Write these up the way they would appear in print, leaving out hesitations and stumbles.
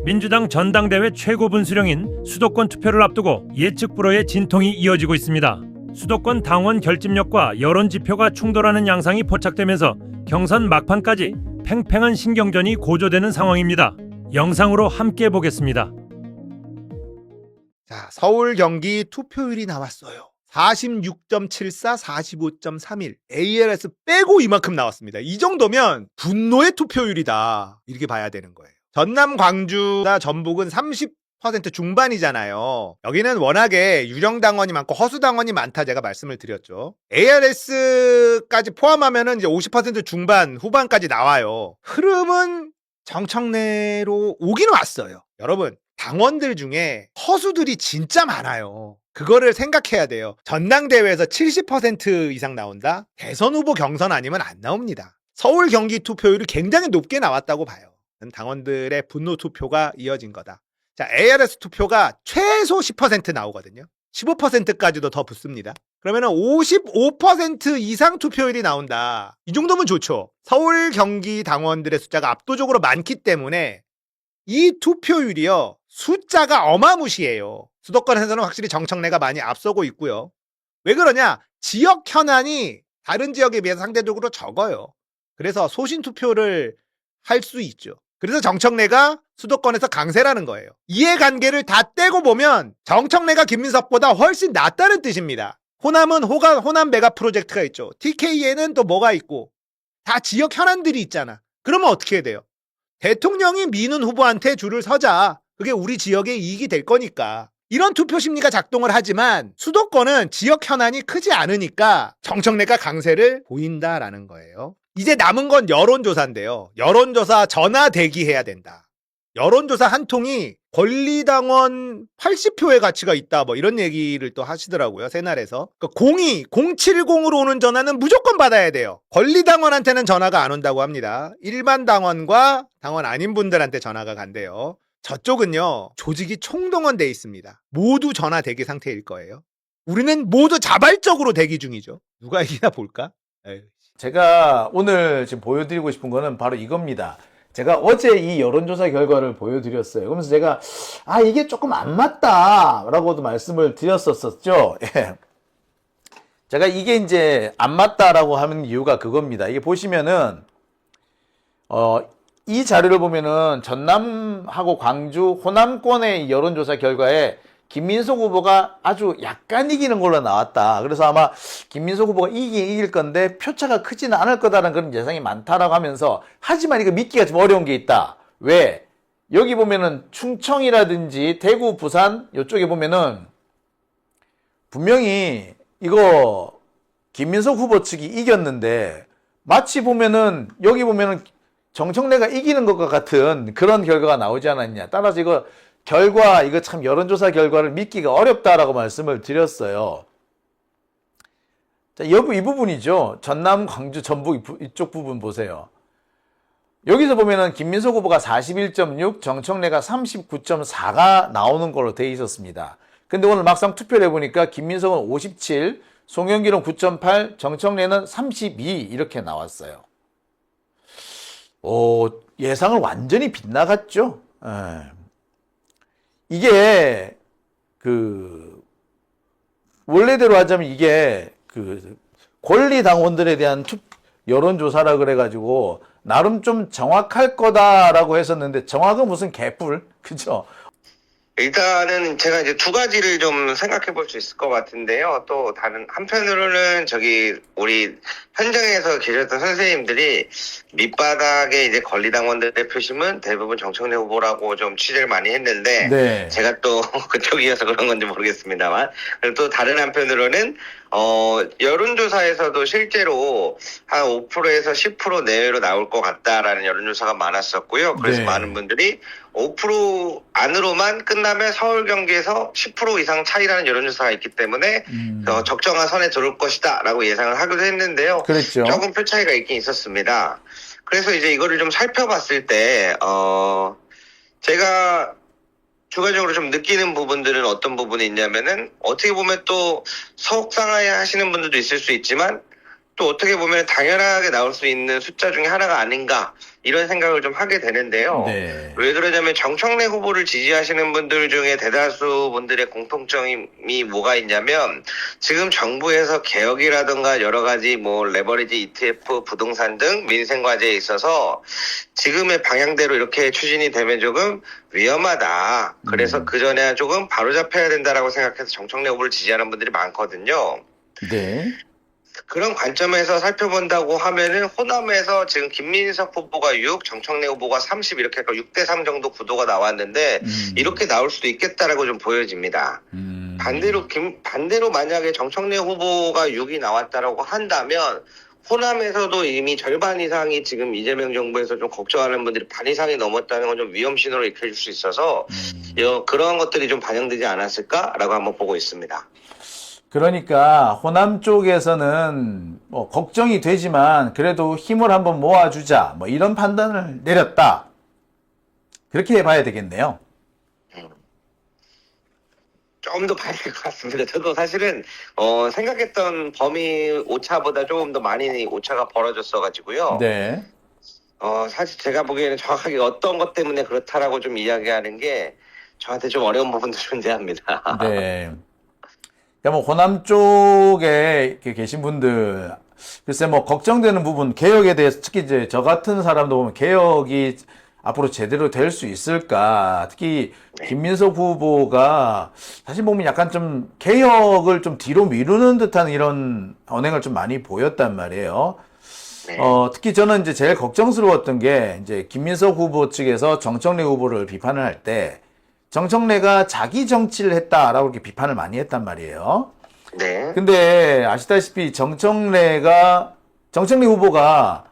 민주당 전당대회 최고 분수령인 수도권 투표를 앞두고 예측 불허의 진통이 이어지고 있습니다. 수도권 당원 결집력과 여론 지표가 충돌하는 양상이 포착되면서 경선 막판까지 팽팽한 신경전이 고조되는 상황입니다. 영상으로 함께 보겠습니다. 자, 서울 경기 투표율이 나왔어요. 46.74, 45.31. ALS 빼고 이만큼 나왔습니다. 이 정도면 분노의 투표율이다. 이렇게 봐야 되는 거예요. 전남, 광주나 전북은 30% 중반이잖아요. 여기는 워낙에 유령 당원이 많고 허수 당원이 많다 제가 말씀을 드렸죠. ALS까지 포함하면은 이제 50% 중반 후반까지 나와요. 흐름은 정청래로 오긴 왔어요. 여러분, 당원들 중에 허수들이 진짜 많아요. 그거를 생각해야 돼요. 전당대회에서 70% 이상 나온다? 대선 후보 경선 아니면 안 나옵니다. 서울 경기 투표율이 굉장히 높게 나왔다고 봐요. 당원들의 분노 투표가 이어진 거다. 자, ALS 투표가 최소 10% 나오거든요. 15%까지도 더 붙습니다. 그러면은 55% 이상 투표율이 나온다. 이 정도면 좋죠. 서울 경기 당원들의 숫자가 압도적으로 많기 때문에 이 투표율이요, 숫자가 어마무시해요. 수도권에서는 확실히 정청래가 많이 앞서고 있고요. 왜 그러냐? 지역 현안이 다른 지역에 비해서 상대적으로 적어요. 그래서 소신 투표를 할 수 있죠. 그래서 정청래가 수도권에서 강세라는 거예요. 이해관계를 다 떼고 보면 정청래가 김민석보다 훨씬 낫다는 뜻입니다. 호남은 호남 메가 프로젝트가 있죠. TK에는 또 뭐가 있고 다 지역 현안들이 있잖아. 그러면 어떻게 해야 돼요? 대통령이 민훈 후보한테 줄을 서자. 그게 우리 지역의 이익이 될 거니까. 이런 투표 심리가 작동을 하지만 수도권은 지역 현안이 크지 않으니까 정청래가 강세를 보인다라는 거예요. 이제 남은 건 여론조사인데요. 여론조사 전화 대기해야 된다. 여론조사 한 통이 권리당원 80표의 가치가 있다. 뭐 이런 얘기를 또 하시더라고요. 새날에서. 그러니까 070으로 오는 전화는 무조건 받아야 돼요. 권리당원한테는 전화가 안 온다고 합니다. 일반 당원과 당원 아닌 분들한테 전화가 간대요. 저쪽은요, 조직이 총동원돼 있습니다. 모두 전화 대기 상태일 거예요. 우리는 모두 자발적으로 대기 중이죠. 누가 이기나 볼까? 에휴. 제가 오늘 지금 보여드리고 싶은 거는 바로 이겁니다. 제가 어제 이 여론조사 결과를 보여드렸어요. 그러면서 제가 이게 조금 안 맞다라고도 말씀을 드렸었죠. 예. 제가 이게 이제 안 맞다라고 하는 이유가 그겁니다. 이게 보시면은 이 자료를 보면은 전남하고 광주, 호남권의 여론조사 결과에 김민석 후보가 아주 약간 이기는 걸로 나왔다. 그래서 아마 김민석 후보가 이길 건데 표차가 크지는 않을 거다라는 그런 예상이 많다라고 하면서, 하지만 이거 믿기가 좀 어려운 게 있다. 왜? 여기 보면은 충청이라든지 대구, 부산 이쪽에 보면은 분명히 이거 김민석 후보 측이 이겼는데 마치 보면은 여기 보면은 정청래가 이기는 것과 같은 그런 결과가 나오지 않았냐. 따라서 이거 참 여론조사 결과를 믿기가 어렵다라고 말씀을 드렸어요. 자, 이 부분이죠. 전남, 광주, 전북 이쪽 부분 보세요. 여기서 보면은 김민석 후보가 41.6, 정청래가 39.4가 나오는 걸로 돼 있었습니다. 근데 오늘 막상 투표를 해보니까 김민석은 57, 송영길은 9.8, 정청래는 32 이렇게 나왔어요. 예상을 완전히 빗나갔죠. 이게 원래대로 하자면 이게 권리당원들에 대한 여론조사라 그래가지고 나름 좀 정확할 거다라고 했었는데 정확은 무슨 개뿔, 그죠? 일단은 제가 이제 두 가지를 좀 생각해 볼 수 있을 것 같은데요. 또 다른 한편으로는 우리 현장에서 계셨던 선생님들이 밑바닥에 이제 권리당원들의 표심은 대부분 정청래 후보라고 좀 취재를 많이 했는데, 네. 제가 또 그쪽이어서 그런 건지 모르겠습니다만, 그리고 또 다른 한편으로는 여론조사에서도 실제로 한 5%에서 10% 내외로 나올 것 같다라는 여론조사가 많았었고요. 그래서 네. 많은 분들이 5% 안으로만 끝나면 서울 경기에서 10% 이상 차이라는 여론조사가 있기 때문에 적정한 선에 들어올 것이다 라고 예상을 하기도 했는데요. 그랬죠. 조금 표 차이가 있긴 있었습니다. 그래서 이제 이거를 좀 살펴봤을 때 제가 추가적으로 좀 느끼는 부분들은 어떤 부분이 있냐면은, 어떻게 보면 또 속상해 하시는 분들도 있을 수 있지만 또 어떻게 보면 당연하게 나올 수 있는 숫자 중에 하나가 아닌가 이런 생각을 좀 하게 되는데요. 네. 왜 그러냐면 정청래 후보를 지지하시는 분들 중에 대다수 분들의 공통점이 뭐가 있냐면 지금 정부에서 개혁이라든가 여러 가지 뭐 레버리지 ETF 부동산 등 민생 과제에 있어서 지금의 방향대로 이렇게 추진이 되면 조금 위험하다. 그래서 그 전에 조금 바로잡혀야 된다라고 생각해서 정청래 후보를 지지하는 분들이 많거든요. 네. 그런 관점에서 살펴본다고 하면은 호남에서 지금 김민석 후보가 6, 정청래 후보가 30 이렇게 해서 6대3 정도 구도가 나왔는데 이렇게 나올 수도 있겠다라고 좀 보여집니다. 반대로 만약에 정청래 후보가 6이 나왔다라고 한다면 호남에서도 이미 절반 이상이 지금 이재명 정부에서 좀 걱정하는 분들이 반 이상이 넘었다는 건 좀 위험 신호를 일으켜줄 수 있어서 그런 것들이 좀 반영되지 않았을까라고 한번 보고 있습니다. 그러니까 호남 쪽에서는 뭐 걱정이 되지만 그래도 힘을 한번 모아주자 뭐 이런 판단을 내렸다. 그렇게 봐야 되겠네요. 좀 더 봐야 될 것 같습니다. 저도 사실은 생각했던 범위 오차보다 조금 더 많이 오차가 벌어졌어가지고요. 네. 사실 제가 보기에는 정확하게 어떤 것 때문에 그렇다라고 좀 이야기하는 게 저한테 좀 어려운 부분도 존재합니다. 네. 그러니까 뭐 호남 쪽에 이렇게 계신 분들 글쎄 뭐 걱정되는 부분 개혁에 대해서 특히 이제 저 같은 사람도 보면 개혁이 앞으로 제대로 될 수 있을까? 특히 김민석 후보가 사실 보면 약간 좀 개혁을 좀 뒤로 미루는 듯한 이런 언행을 좀 많이 보였단 말이에요. 특히 저는 이제 제일 걱정스러웠던 게 이제 김민석 후보 측에서 정청래 후보를 비판을 할 때 정청래가 자기 정치를 했다라고 이렇게 비판을 많이 했단 말이에요. 네. 근데 아시다시피 정청래 후보가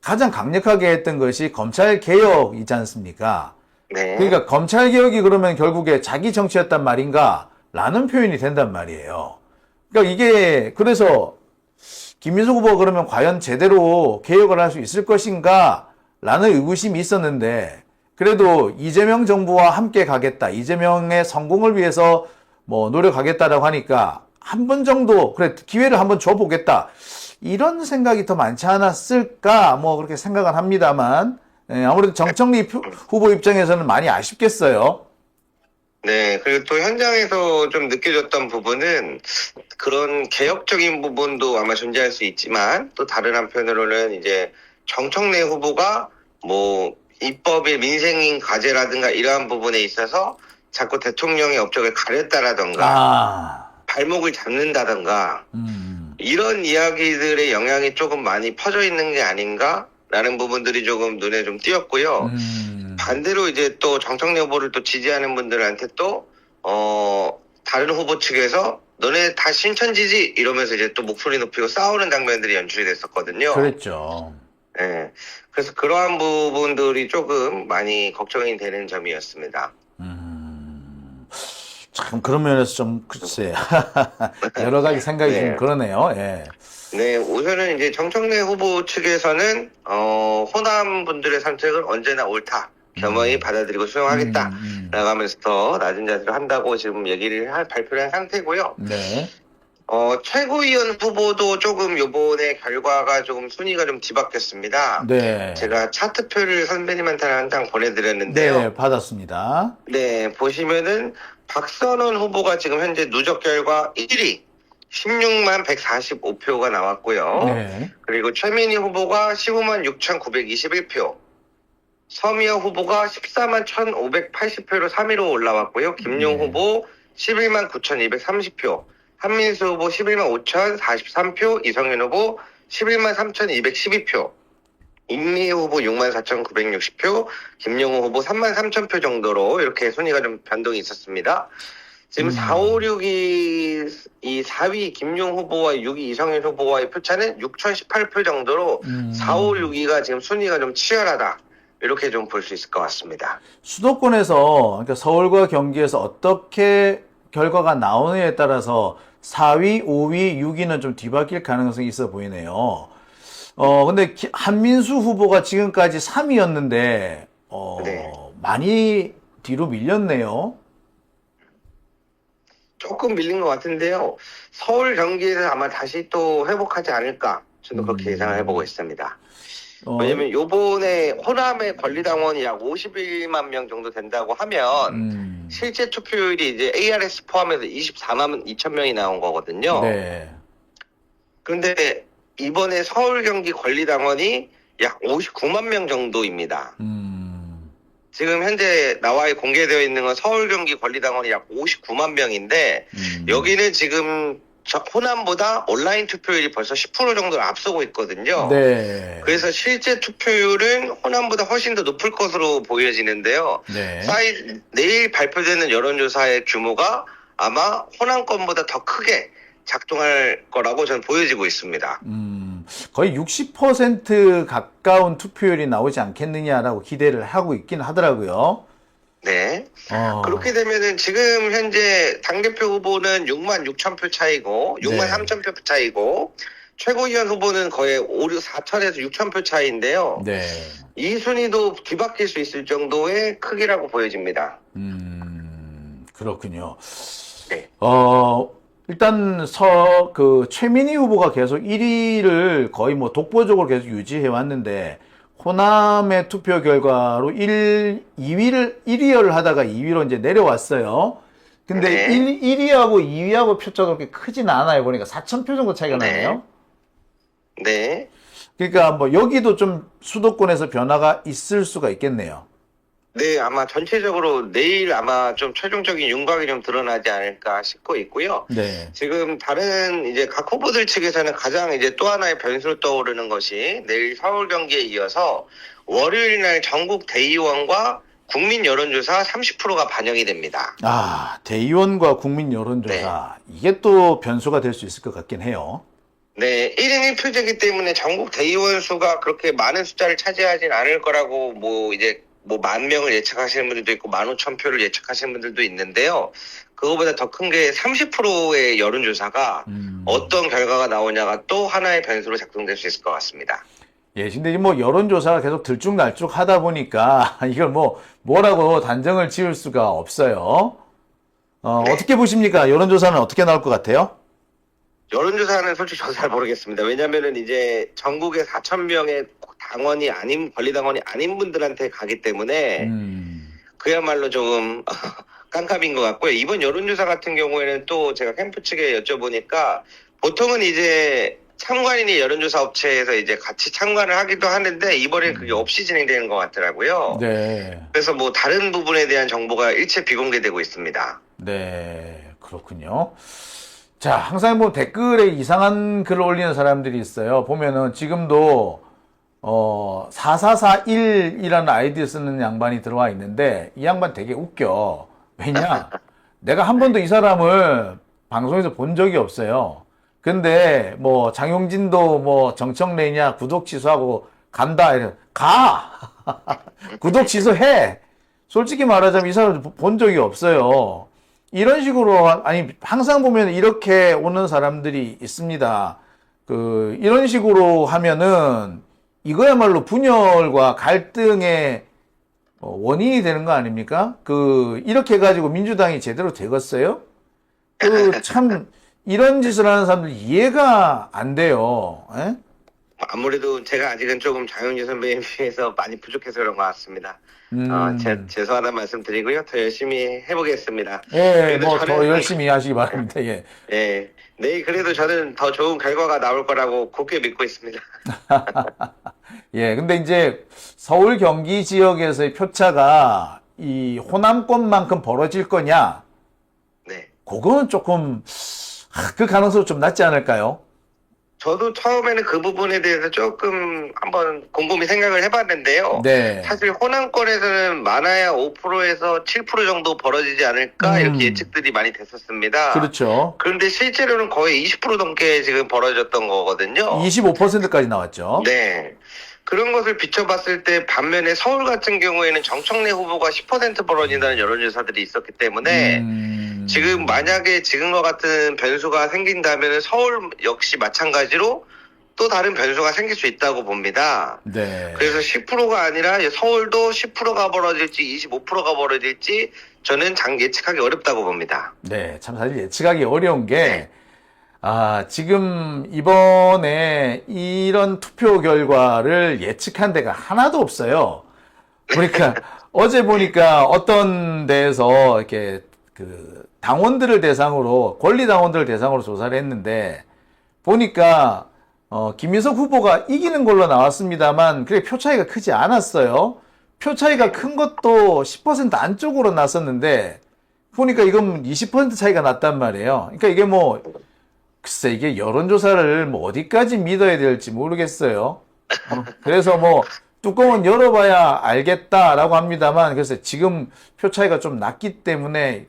가장 강력하게 했던 것이 검찰 개혁이지 않습니까? 네. 그러니까 검찰 개혁이 그러면 결국에 자기 정치였단 말인가? 라는 표현이 된단 말이에요. 그러니까 이게 그래서 김민석 후보가 그러면 과연 제대로 개혁을 할 수 있을 것인가? 라는 의구심이 있었는데 그래도 이재명 정부와 함께 가겠다. 이재명의 성공을 위해서 뭐 노력하겠다라고 하니까 한 번 정도 그래 기회를 한번 줘보겠다. 이런 생각이 더 많지 않았을까? 뭐 그렇게 생각은 합니다만 아무래도 정청래 후보 입장에서는 많이 아쉽겠어요. 네, 그리고 또 현장에서 좀 느껴졌던 부분은 그런 개혁적인 부분도 아마 존재할 수 있지만 또 다른 한편으로는 이제 정청래 후보가 뭐 입법의 민생인 과제라든가 이러한 부분에 있어서 자꾸 대통령의 업적을 가렸다라던가 발목을 잡는다던가 이런 이야기들의 영향이 조금 많이 퍼져 있는 게 아닌가라는 부분들이 조금 눈에 좀 띄었고요. 반대로 이제 또 정청래 후보를 또 지지하는 분들한테 또 다른 후보 측에서 너네 다 신천 지지 이러면서 이제 또 목소리 높이고 싸우는 장면들이 연출이 됐었거든요. 그랬죠. 네. 그래서 그러한 부분들이 조금 많이 걱정이 되는 점이었습니다. 참 그런 면에서 좀 글쎄 여러 가지 생각이 네. 좀 그러네요. 예. 네, 우선은 이제 정청래 후보 측에서는 호남 분들의 선택을 언제나 옳다. 겸허히 받아들이고 수용하겠다. 라고 하면서 더 낮은 자세로 한다고 지금 발표를 한 상태고요. 네. 최고위원 후보도 조금 요번에 결과가 조금 순위가 좀 뒤바뀌었습니다. 네. 제가 차트표를 선배님한테 한 장 보내드렸는데요. 네, 받았습니다. 네, 보시면은 박선원 후보가 지금 현재 누적 결과 1위 16만 145표가 나왔고요. 네. 그리고 최민희 후보가 15만 6,921표, 서미여 후보가 14만 1,580표로 3위로 올라왔고요. 김용 네. 후보 11만 9,230표, 한민수 후보 11만 5,043표, 이성윤 후보 11만 3,212표, 임미 후보 6만 4,960표, 김용호 후보 3만 3,000표 정도로 이렇게 순위가 좀 변동이 있었습니다. 지금 4, 5, 6위, 이 4위 김용 후보와 6위 이성윤 후보와의 표차는 6,018표 정도로 4, 5, 6위가 지금 순위가 좀 치열하다. 이렇게 좀 볼 수 있을 것 같습니다. 수도권에서 그러니까 서울과 경기에서 어떻게 결과가 나오느냐에 따라서 4위, 5위, 6위는 좀 뒤바뀔 가능성이 있어 보이네요. 근데 한민수 후보가 지금까지 3위였는데 네. 많이 뒤로 밀렸네요. 조금 밀린 것 같은데요. 서울 경기에서 아마 다시 또 회복하지 않을까. 저는 그렇게 예상을 해보고 있습니다. 어, 왜냐면 요번에 호남의 권리당원이 약 51만 명 정도 된다고 하면 실제 투표율이 이제 ARS 포함해서 24만 2천 명이 나온 거거든요. 네. 그런데 이번에 서울 경기 권리당원이 약 59만 명 정도입니다. 지금 현재 나와 공개되어 있는 건 서울 경기 권리당원이 약 59만 명인데 여기는 지금 호남보다 온라인 투표율이 벌써 10% 정도를 앞서고 있거든요. 네. 그래서 실제 투표율은 호남보다 훨씬 더 높을 것으로 보여지는데요. 네. 내일 발표되는 여론조사의 규모가 아마 호남권보다 더 크게 작동할 거라고 저는 보여지고 있습니다. 거의 60% 가까운 투표율이 나오지 않겠느냐라고 기대를 하고 있긴 하더라고요. 네. 그렇게 되면은 지금 현재 당대표 후보는 6만 6천 표 차이고, 6만 네. 3천 표 차이고, 최고위원 후보는 거의 4천에서 6천 표 차이인데요. 네. 이 순위도 뒤바뀔 수 있을 정도의 크기라고 보여집니다. 그렇군요. 네. 일단 최민희 후보가 계속 1위를 거의 뭐 독보적으로 계속 유지해 왔는데 호남의 투표 결과로 1위를 하다가 2위로 이제 내려왔어요. 근데 네. 1위하고 2위하고 표차가 그렇게 크진 않아요. 보니까 4,000표 정도 차이가 네. 나네요. 네. 그러니까 뭐 여기도 좀 수도권에서 변화가 있을 수가 있겠네요. 네, 아마 전체적으로 내일 아마 좀 최종적인 윤곽이 좀 드러나지 않을까 싶고 있고요. 네. 지금 다른 이제 각 후보들 측에서는 가장 이제 또 하나의 변수로 떠오르는 것이 내일 서울 경기에 이어서 월요일 날 전국 대의원과 국민 여론조사 30%가 반영이 됩니다. 대의원과 국민 여론조사. 이게 또 변수가 될 수 있을 것 같긴 해요. 네, 1인 1표제이기 때문에 전국 대의원 수가 그렇게 많은 숫자를 차지하진 않을 거라고 이제 10,000명을 예측하시는 분들도 있고 15,000표를 예측하시는 분들도 있는데요. 그거보다 더 큰 게 30%의 여론조사가 어떤 결과가 나오냐가 또 하나의 변수로 작동될 수 있을 것 같습니다. 예, 근데 뭐 여론조사가 계속 들쭉날쭉 하다 보니까 이걸 뭐라고 단정을 지을 수가 없어요. 네. 어떻게 보십니까? 여론조사는 어떻게 나올 것 같아요? 여론조사는 솔직히 저도 잘 모르겠습니다. 왜냐면은 이제 전국에 4,000명의 권리당원이 아닌 분들한테 가기 때문에 그야말로 조금 깜깜인 것 같고요. 이번 여론조사 같은 경우에는 또 제가 캠프 측에 여쭤보니까 보통은 이제 참관인이 여론조사 업체에서 이제 같이 참관을 하기도 하는데 이번엔 그게 없이 진행되는 것 같더라고요. 네. 그래서 다른 부분에 대한 정보가 일체 비공개되고 있습니다. 네, 그렇군요. 자, 항상 댓글에 이상한 글을 올리는 사람들이 있어요. 보면은 지금도 4441이라는 아이디 쓰는 양반이 들어와 있는데 이 양반 되게 웃겨. 왜냐? 내가 한 번도 이 사람을 방송에서 본 적이 없어요. 근데 장용진도 정청래냐 구독 취소하고 간다 이래. 가! 구독 취소해! 솔직히 말하자면 이 사람 본 적이 없어요. 이런 식으로 항상 보면 이렇게 오는 사람들이 있습니다. 이런 식으로 하면은 이거야말로 분열과 갈등의 원인이 되는 거 아닙니까? 이렇게 해가지고 민주당이 제대로 되겠어요? 참 이런 짓을 하는 사람들 이해가 안 돼요. 에? 아무래도 제가 아직은 조금 장윤주 선배님 비해서 많이 부족해서 그런 것 같습니다. 죄송하다는 말씀 드리고요. 더 열심히 해보겠습니다. 예, 더 열심히 하시기 바랍니다. 예. 예. 네, 그래도 저는 더 좋은 결과가 나올 거라고 굳게 믿고 있습니다. 예, 근데 이제 서울 경기 지역에서의 표차가 이 호남권만큼 벌어질 거냐? 네. 그거는 조금, 그 가능성이 좀 낮지 않을까요? 저도 처음에는 그 부분에 대해서 조금 한번 곰곰이 생각을 해봤는데요. 네. 사실 호남권에서는 많아야 5%에서 7% 정도 벌어지지 않을까 이렇게 예측들이 많이 됐었습니다. 그렇죠. 그런데 실제로는 거의 20% 넘게 지금 벌어졌던 거거든요. 25%까지 나왔죠. 네. 그런 것을 비춰봤을 때 반면에 서울 같은 경우에는 정청래 후보가 10% 벌어진다는 여론조사들이 있었기 때문에 지금 만약에 지금과 같은 변수가 생긴다면 서울 역시 마찬가지로 또 다른 변수가 생길 수 있다고 봅니다. 네. 그래서 10%가 아니라 서울도 10%가 벌어질지 25%가 벌어질지 저는 예측하기 어렵다고 봅니다. 네, 참 사실 예측하기 어려운 게 지금 이번에 이런 투표 결과를 예측한 데가 하나도 없어요. 그러니까 어제 보니까 어떤 데에서 이렇게 그 당원들을 대상으로, 권리 당원들을 대상으로 조사를 했는데 보니까 김민석 후보가 이기는 걸로 나왔습니다만 그게 표 차이가 크지 않았어요. 표 차이가 큰 것도 10% 안쪽으로 났었는데 보니까 이건 20% 차이가 났단 말이에요. 그러니까 이게 뭐 글쎄 이게 여론조사를 뭐 어디까지 믿어야 될지 모르겠어요. 그래서 뭐 뚜껑은 열어봐야 알겠다라고 합니다만 글쎄 지금 표 차이가 좀 났기 때문에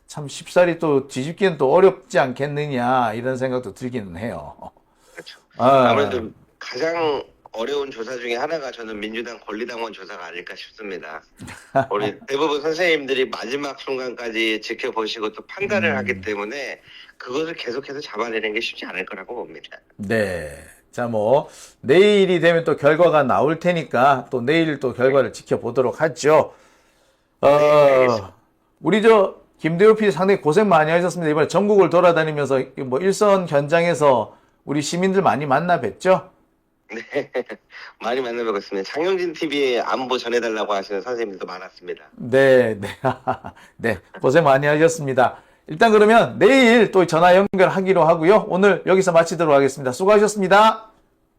참 쉽사리 또 뒤집기는 또 어렵지 않겠느냐 이런 생각도 들기는 해요. 그렇죠. 아, 아무래도 가장 어려운 조사 중에 하나가 저는 민주당 권리당원 조사가 아닐까 싶습니다. 우리 대부분 선생님들이 마지막 순간까지 지켜보시고 또 판단을 하기 때문에 그것을 계속해서 잡아내는 게 쉽지 않을 거라고 봅니다. 네. 자, 뭐 내일이 되면 또 결과가 나올 테니까 또 내일 또 결과를 지켜보도록 하죠. 알겠습니다. 우리 김대호 PD 상당히 고생 많이 하셨습니다. 이번에 전국을 돌아다니면서 뭐 일선 현장에서 우리 시민들 많이 만나 뵀죠? 네, 많이 만나뵙겠습니다. 장영진 TV에 안부 전해달라고 하시는 선생님들도 많았습니다. 네, 네. 네, 고생 많이 하셨습니다. 일단 그러면 내일 또 전화 연결하기로 하고요. 오늘 여기서 마치도록 하겠습니다. 수고하셨습니다.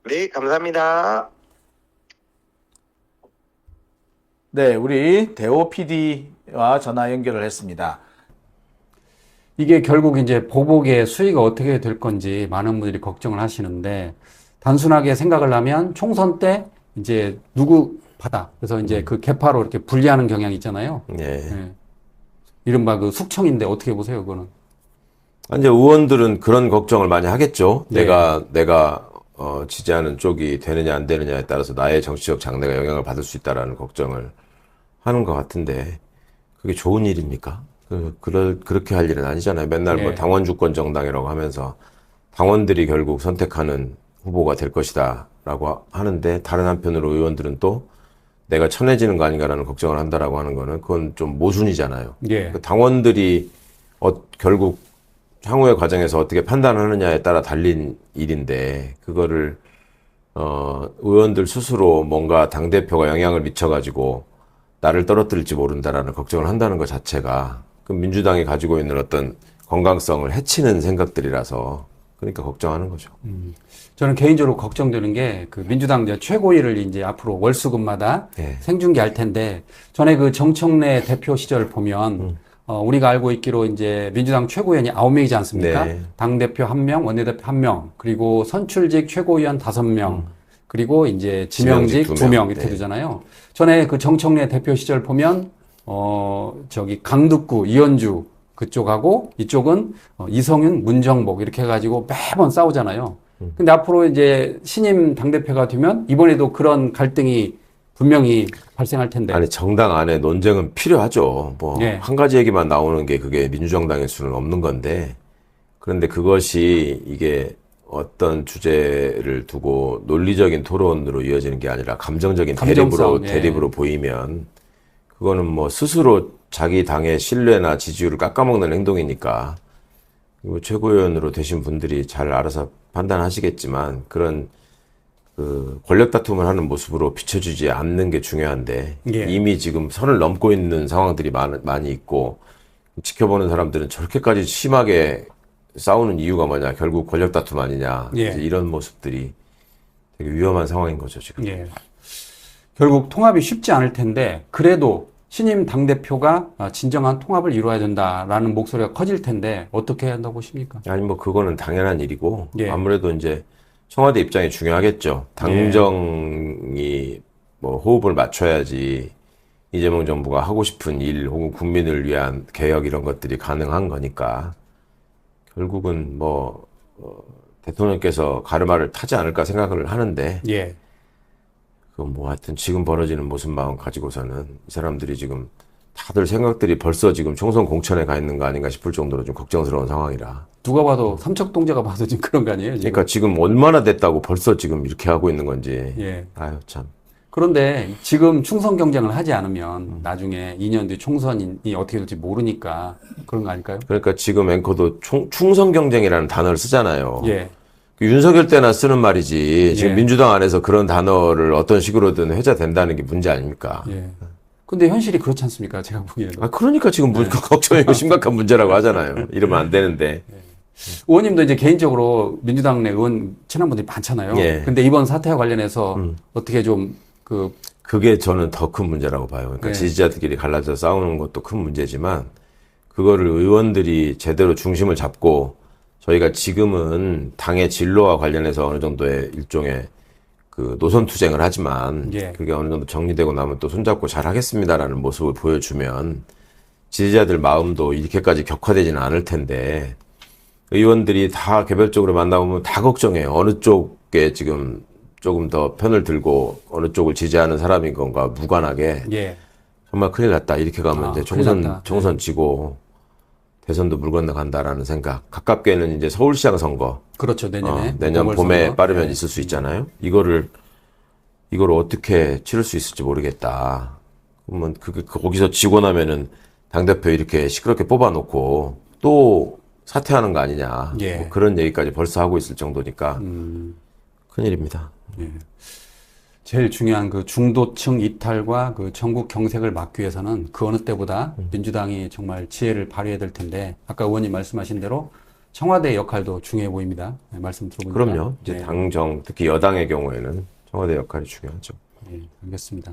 네, 감사합니다. 네, 우리 대호 PD와 전화 연결을 했습니다. 이게 결국 이제 보복의 수위가 어떻게 될 건지 많은 분들이 걱정을 하시는데, 단순하게 생각을 하면 총선 때 이제 누구 받아. 그래서 이제 그 개파로 이렇게 분리하는 경향이 있잖아요. 네. 예. 이른바 그 숙청인데 어떻게 보세요, 그거는? 이제 의원들은 그런 걱정을 많이 하겠죠. 네. 내가 지지하는 쪽이 되느냐 안 되느냐에 따라서 나의 정치적 장래가 영향을 받을 수 있다라는 걱정을 하는 것 같은데 그게 좋은 일입니까? 그렇게 할 일은 아니잖아요. 맨날 뭐 네. 당원 주권 정당이라고 하면서 당원들이 결국 선택하는 후보가 될 것이다라고 하는데 다른 한편으로 의원들은 또 내가 천해지는 거 아닌가라는 걱정을 한다라고 하는 거는 그건 좀 모순이잖아요. 예. 그 당원들이 결국 향후의 과정에서 어떻게 판단하느냐에 따라 달린 일인데 그거를 의원들 스스로 뭔가 당대표가 영향을 미쳐가지고 나를 떨어뜨릴지 모른다라는 걱정을 한다는 것 자체가 그 민주당이 가지고 있는 어떤 건강성을 해치는 생각들이라서 그러니까 걱정하는 거죠. 저는 개인적으로 걱정되는 게 그 민주당 이제 최고위를 이제 앞으로 월수금마다 네. 생중계할 텐데, 전에 그 정청래 대표 시절을 보면 우리가 알고 있기로 이제 민주당 최고위원이 9명이지 않습니까? 네. 당대표 1명, 원내대표 1명, 그리고 선출직 최고위원 5명, 그리고 이제 지명직 지명직 2명 2명. 이렇게 네. 되잖아요. 전에 그 정청래 대표 시절 보면 강득구, 이현주 그쪽하고 이쪽은 이성윤, 문정복 이렇게 해가지고 매번 싸우잖아요. 근데 앞으로 이제 신임 당대표가 되면 이번에도 그런 갈등이 분명히 발생할 텐데. 아니 정당 안에 논쟁은 필요하죠. 뭐 네. 한 가지 얘기만 나오는 게 그게 민주정당일 수는 없는 건데 그런데 그것이 이게 어떤 주제를 두고 논리적인 토론으로 이어지는 게 아니라 감정적인 감정싸움, 예. 대립으로 보이면 그거는 뭐 스스로 자기 당의 신뢰나 지지율을 깎아먹는 행동이니까 그리고 최고위원으로 되신 분들이 잘 알아서 판단하시겠지만 그런 그 권력 다툼을 하는 모습으로 비춰주지 않는 게 중요한데 예. 이미 지금 선을 넘고 있는 상황들이 많이 있고 지켜보는 사람들은 저렇게까지 심하게 싸우는 이유가 뭐냐 결국 권력 다툼 아니냐 예. 이제 이런 모습들이 되게 위험한 상황인 거죠 지금. 예. 결국 통합이 쉽지 않을 텐데, 그래도 신임 당대표가 진정한 통합을 이루어야 된다라는 목소리가 커질 텐데 어떻게 해야 한다고 보십니까? 아니 뭐 그거는 당연한 일이고 예. 아무래도 이제 청와대 입장이 중요하겠죠. 당정이 뭐 호흡을 맞춰야지 이재명 정부가 하고 싶은 일 혹은 국민을 위한 개혁 이런 것들이 가능한 거니까 결국은 뭐 대통령께서 가르마를 타지 않을까 생각을 하는데 예. 그건 뭐 하여튼 지금 벌어지는 모습만 가지고서는 이 사람들이 지금 다들 생각들이 벌써 지금 총선 공천에 가 있는 거 아닌가 싶을 정도로 좀 걱정스러운 상황이라. 누가 봐도 삼척동자가 봐도 지금 그런 거 아니에요? 지금? 그러니까 지금 얼마나 됐다고 벌써 지금 이렇게 하고 있는 건지. 예. 아유 참 그런데 지금 충성 경쟁을 하지 않으면 나중에 2년 뒤 총선이 어떻게 될지 모르니까 그런 거 아닐까요? 그러니까 지금 앵커도 충성 경쟁이라는 단어를 쓰잖아요. 예. 그 윤석열 때나 쓰는 말이지 지금 예. 민주당 안에서 그런 단어를 어떤 식으로든 회자된다는 게 문제 아닙니까? 예. 근데 현실이 그렇지 않습니까? 제가 보기에는. 아, 그러니까 지금 걱정이고 심각한 문제라고 하잖아요. 이러면 안 되는데. 의원님도 이제 개인적으로 민주당 내 의원 친한 분들이 많잖아요. 예. 근데 이번 사태와 관련해서 어떻게 좀 그게 저는 더 큰 문제라고 봐요. 그러니까 네. 지지자들끼리 갈라져 싸우는 것도 큰 문제지만 그거를 의원들이 제대로 중심을 잡고 저희가 지금은 당의 진로와 관련해서 어느 정도의 일종의 그 노선 투쟁을 하지만 예. 그게 어느 정도 정리되고 나면 또 손잡고 잘 하겠습니다라는 모습을 보여주면 지지자들 마음도 이렇게까지 격화되지는 않을 텐데 의원들이 다 개별적으로 만나보면 다 걱정해요. 어느 쪽에 지금 조금 더 편을 들고 어느 쪽을 지지하는 사람인 건가 무관하게 예. 정말 큰일 났다. 이렇게 가면 이제 큰일 났다. 총선 지고 대선도 물 건너 간다라는 생각. 가깝게는 이제 서울시장 선거. 그렇죠. 내년에. 내년 봄에 보궐선거. 빠르면 예. 있을 수 있잖아요. 이거를 어떻게 치를 수 있을지 모르겠다. 그러면 거기서 지고 나면은 당대표 이렇게 시끄럽게 뽑아놓고 또 사퇴하는 거 아니냐. 예. 뭐 그런 얘기까지 벌써 하고 있을 정도니까 큰일입니다. 예. 제일 중요한 그 중도층 이탈과 그 전국 경색을 막기 위해서는 그 어느 때보다 민주당이 정말 지혜를 발휘해야 될 텐데 아까 의원님 말씀하신 대로 청와대의 역할도 중요해 보입니다. 네, 말씀 들어보니까. 그럼요. 이제 네. 당정, 특히 여당의 경우에는 청와대 역할이 중요하죠. 예, 알겠습니다.